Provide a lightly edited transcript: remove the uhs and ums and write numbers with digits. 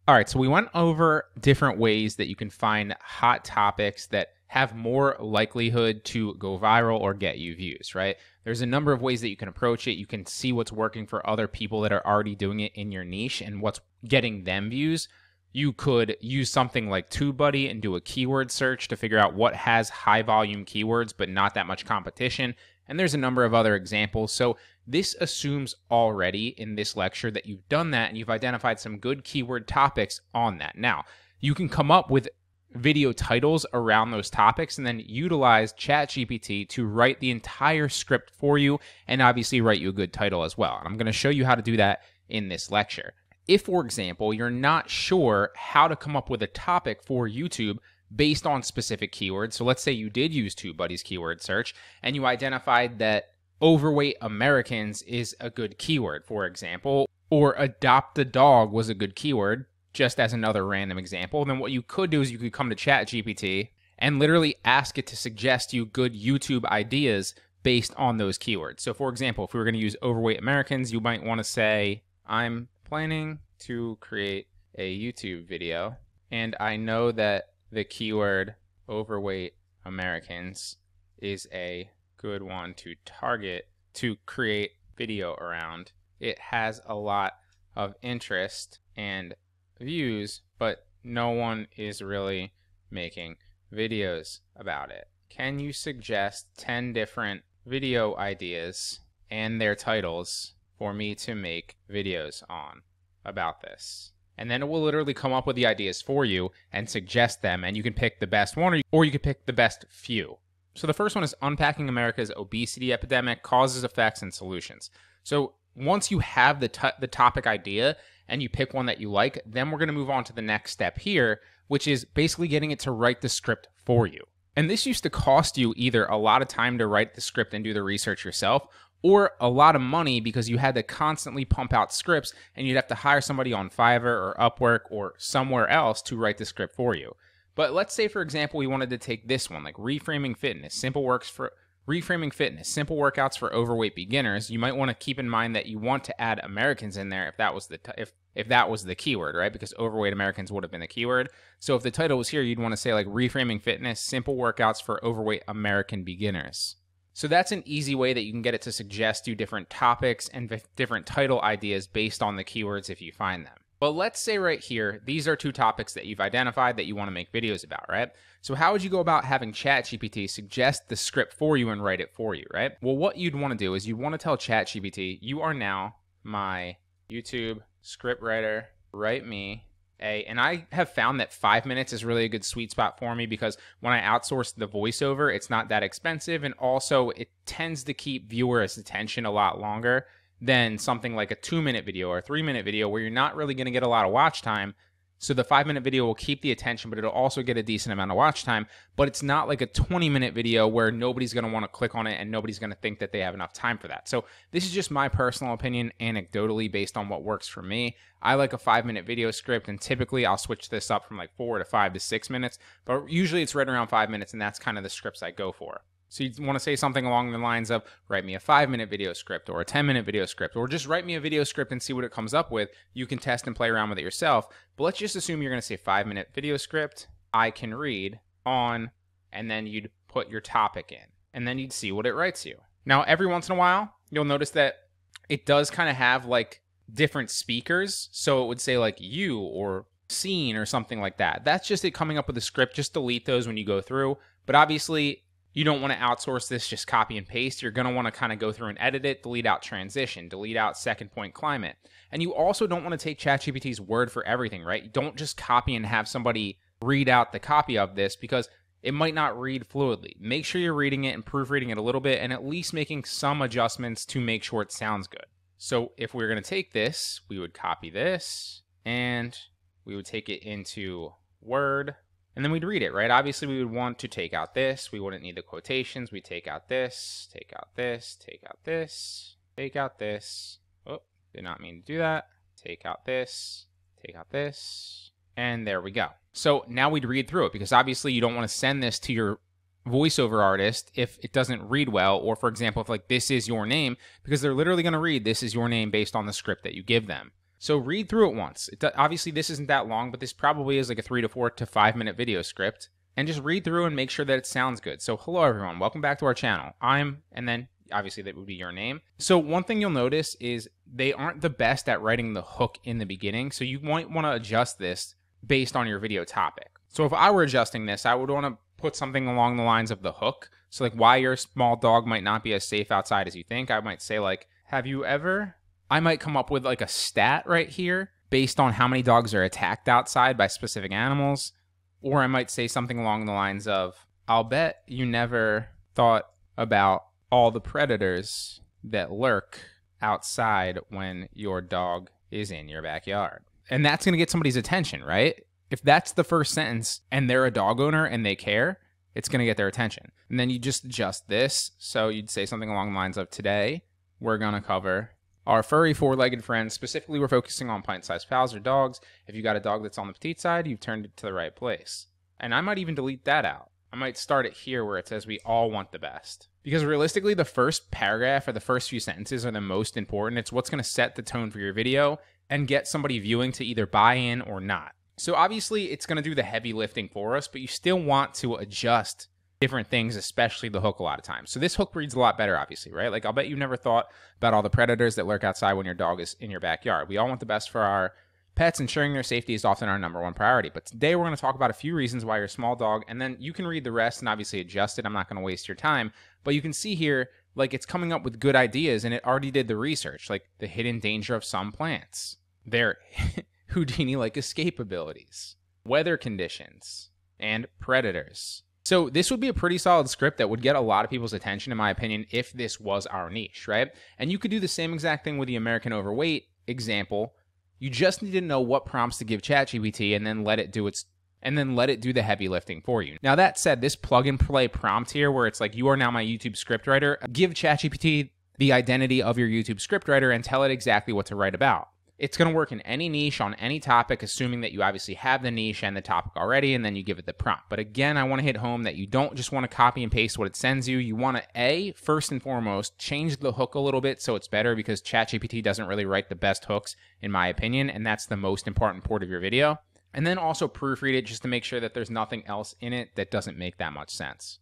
All right, so we went over different ways that you can find hot topics that have more likelihood to go viral or get you views, right? There's a number of ways that you can approach it. You can see what's working for other people that are already doing it in your niche and what's getting them views. You could use something like TubeBuddy and do a keyword search to figure out what has high volume keywords but not that much competition. And there's a number of other examples. So this assumes already in this lecture that you've done that and you've identified some good keyword topics on that. Now, you can come up with video titles around those topics and then utilize ChatGPT to write the entire script for you and obviously write you a good title as well. And I'm going to show you how to do that in this lecture. If, for example, you're not sure how to come up with a topic for YouTube based on specific keywords, so let's say you did use TubeBuddy's keyword search and you identified that overweight Americans is a good keyword, for example, or adopt a dog was a good keyword, just as another random example, then what you could do is you could come to ChatGPT and literally ask it to suggest you good YouTube ideas based on those keywords. So for example, if we were going to use overweight Americans, you might want to say, I'm planning to create a YouTube video, and I know that the keyword overweight Americans is a good one to target to create video around. It has a lot of interest and views, but no one is really making videos about it. Can you suggest 10 different video ideas and their titles for me to make videos on about this? And then it will literally come up with the ideas for you and suggest them, and you can pick the best one or you can pick the best few. So the first one is Unpacking America's Obesity Epidemic, Causes, Effects, and Solutions. So once you have the topic idea and you pick one that you like, then we're going to move on to the next step here, which is basically getting it to write the script for you. And this used to cost you either a lot of time to write the script and do the research yourself, or a lot of money because you had to constantly pump out scripts and you'd have to hire somebody on Fiverr or Upwork or somewhere else to write the script for you. But let's say, for example, we wanted to take this one, like Reframing Fitness, Simple Workouts for Overweight Beginners. You might want to keep in mind that you want to add Americans in there if that was the keyword, right? Because overweight Americans would have been the keyword. So if the title was here, you'd want to say like Reframing Fitness, Simple Workouts for Overweight American Beginners. So that's an easy way that you can get it to suggest you different topics and different title ideas based on the keywords if you find them. But let's say right here, these are two topics that you've identified that you want to make videos about, right? So how would you go about having ChatGPT suggest the script for you and write it for you, right? Well, what you'd want to do is you'd want to tell ChatGPT, you are now my YouTube script writer, write me and I have found that 5 minutes is really a good sweet spot for me because when I outsource the voiceover, it's not that expensive, and also it tends to keep viewers' attention a lot longer than something like a 2-minute video or a 3-minute video where you're not really going to get a lot of watch time. So the 5-minute video will keep the attention, but it'll also get a decent amount of watch time. But it's not like a 20-minute video where nobody's going to want to click on it and nobody's going to think that they have enough time for that. So this is just my personal opinion, anecdotally, based on what works for me. I like a 5-minute video script, and typically I'll switch this up from like 4 to 5 to 6 minutes. But usually it's right around 5 minutes, and that's kind of the scripts I go for. So you want to say something along the lines of, write me a 5-minute video script or a 10-minute video script, or just write me a video script and see what it comes up with. You can test and play around with it yourself. But let's just assume you're going to say 5-minute video script, I can read on, and then you'd put your topic in, and then you'd see what it writes you. Now, every once in a while, you'll notice that it does kind of have like different speakers. So it would say like you or scene or something like that. That's just it coming up with a script. Just delete those when you go through. But obviously, you don't want to outsource this, just copy and paste. You're going to want to kind of go through and edit it, delete out transition, delete out second point climate. And you also don't want to take ChatGPT's word for everything, right? Don't just copy and have somebody read out the copy of this because it might not read fluidly. Make sure you're reading it and proofreading it a little bit and at least making some adjustments to make sure it sounds good. So if we're going to take this, we would copy this and we would take it into Word. And then we'd read it, right? Obviously, we would want to take out this. We wouldn't need the quotations. We take out this, take out this, take out this, take out this. Oh, did not mean to do that. Take out this, take out this, and there we go. So now we'd read through it because obviously you don't want to send this to your voiceover artist if it doesn't read well, or for example, if like this is your name, because they're literally going to read this is your name based on the script that you give them. So read through it once. Obviously, this isn't that long, but this probably is like a 3 to 4 to 5 minute video script. And just read through and make sure that it sounds good. So hello, everyone. Welcome back to our channel. And then obviously that would be your name. So one thing you'll notice is they aren't the best at writing the hook in the beginning. So you might want to adjust this based on your video topic. So if I were adjusting this, I would want to put something along the lines of the hook. So like why your small dog might not be as safe outside as you think. I might say like, I might come up with like a stat right here based on how many dogs are attacked outside by specific animals. Or I might say something along the lines of, I'll bet you never thought about all the predators that lurk outside when your dog is in your backyard. And that's going to get somebody's attention, right? If that's the first sentence and they're a dog owner and they care, it's going to get their attention. And then you just adjust this. So you'd say something along the lines of, today we're going to cover our furry four-legged friends. Specifically, we're focusing on pint-sized pals or dogs. If you got a dog that's on the petite side, you've turned it to the right place. And I might even delete that out. I might start it here where it says we all want the best. Because realistically, the first paragraph or the first few sentences are the most important. It's what's going to set the tone for your video and get somebody viewing to either buy in or not. So obviously, it's going to do the heavy lifting for us, but you still want to adjust different things, especially the hook a lot of times. So this hook reads a lot better, obviously, right? Like, I'll bet you never thought about all the predators that lurk outside when your dog is in your backyard. We all want the best for our pets. Ensuring their safety is often our #1 priority. But today we're going to talk about a few reasons why your small dog, and then you can read the rest and obviously adjust it. I'm not going to waste your time. But you can see here, like, it's coming up with good ideas, and it already did the research, like the hidden danger of some plants, their Houdini-like escape abilities, weather conditions, and predators. So this would be a pretty solid script that would get a lot of people's attention, in my opinion, if this was our niche, right? And you could do the same exact thing with the American overweight example. You just need to know what prompts to give ChatGPT and then let it do the heavy lifting for you. Now that said, this plug and play prompt here where it's like, you are now my YouTube scriptwriter, give ChatGPT the identity of your YouTube scriptwriter and tell it exactly what to write about. It's going to work in any niche on any topic, assuming that you obviously have the niche and the topic already, and then you give it the prompt. But again, I want to hit home that you don't just want to copy and paste what it sends you. You want to, first and foremost, change the hook a little bit so it's better, because ChatGPT doesn't really write the best hooks, in my opinion, and that's the most important part of your video. And then also proofread it just to make sure that there's nothing else in it that doesn't make that much sense.